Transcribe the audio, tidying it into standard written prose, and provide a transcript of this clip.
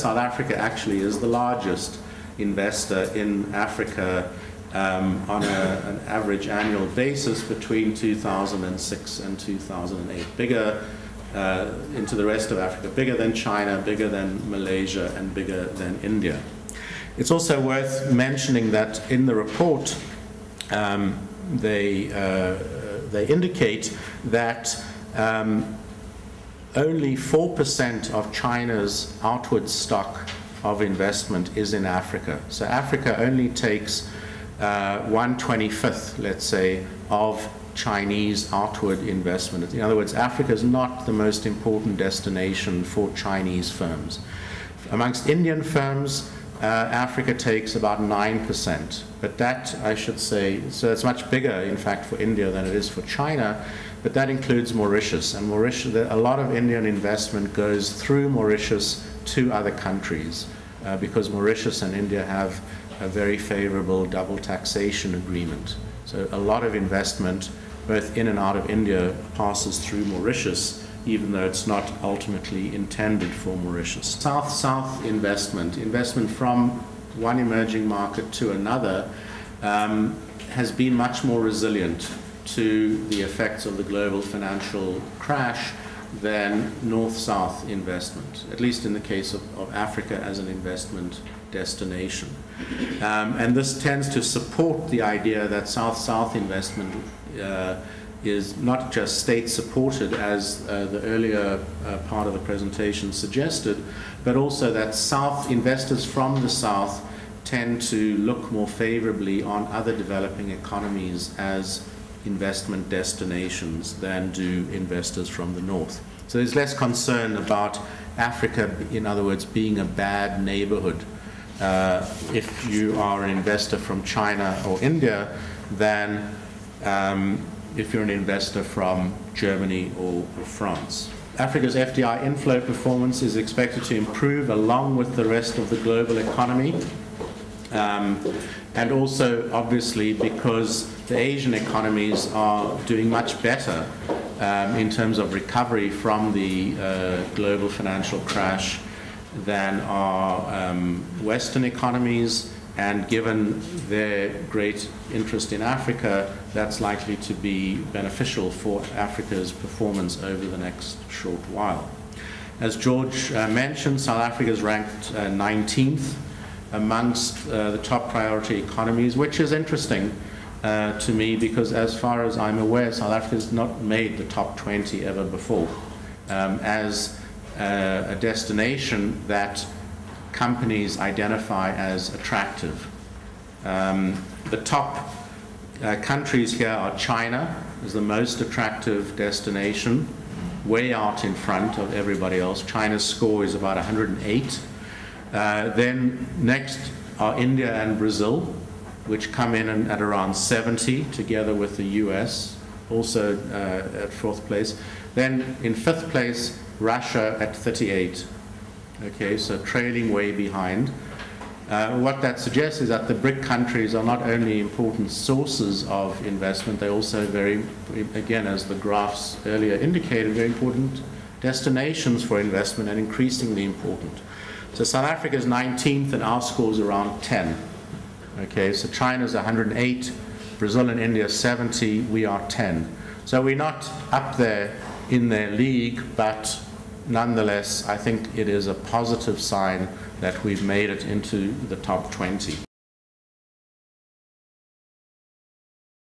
South Africa actually is the largest investor in Africa on an average annual basis between 2006 and 2008. Bigger into the rest of Africa, bigger than China, bigger than Malaysia, and bigger than India. It's also worth mentioning that in the report they indicate that only 4% of China's outward stock of investment is in Africa. So Africa only takes 1/25th, let's say, of Chinese outward investment. In other words, Africa is not the most important destination for Chinese firms. Amongst Indian firms, Africa takes about 9%. But that, I should say, so it's much bigger, in fact, for India than it is for China. But that includes Mauritius. And Mauritius, a lot of Indian investment goes through Mauritius to other countries because Mauritius and India have a very favorable double taxation agreement. So a lot of investment, both in and out of India, passes through Mauritius, even though it's not ultimately intended for Mauritius. South-South investment from one emerging market to another, has been much more resilient to the effects of the global financial crash than North-South investment, at least in the case of Africa as an investment destination. And this tends to support the idea that South-South investment is not just state-supported, as the earlier part of the presentation suggested, but also that South investors from the South tend to look more favorably on other developing economies as investment destinations than do investors from the North. So there's less concern about Africa, in other words, being a bad neighborhood if you are an investor from China or India than if you're an investor from Germany or France. Africa's FDI inflow performance is expected to improve along with the rest of the global economy. And also, obviously, because the Asian economies are doing much better in terms of recovery from the global financial crash than are Western economies, and given their great interest in Africa, that's likely to be beneficial for Africa's performance over the next short while. As George mentioned, South Africa is ranked 19th amongst the top priority economies, which is interesting to me because, as far as I'm aware, South Africa has not made the top 20 ever before as a destination that companies identify as attractive. The top countries here are China, is the most attractive destination, way out in front of everybody else. China's score is about 108. Then next are India and Brazil, which come in at around 70, together with the US, also at 4th place. Then in 5th place, Russia at 38. Okay, so trailing way behind. What that suggests is that the BRIC countries are not only important sources of investment, they're also very, again, as the graphs earlier indicated, very important destinations for investment and increasingly important. So South Africa is 19th and our score is around 10. Okay, so China's 108, Brazil and India 70, we are 10. So we're not up there in their league, but nonetheless, I think it is a positive sign that we've made it into the top 20.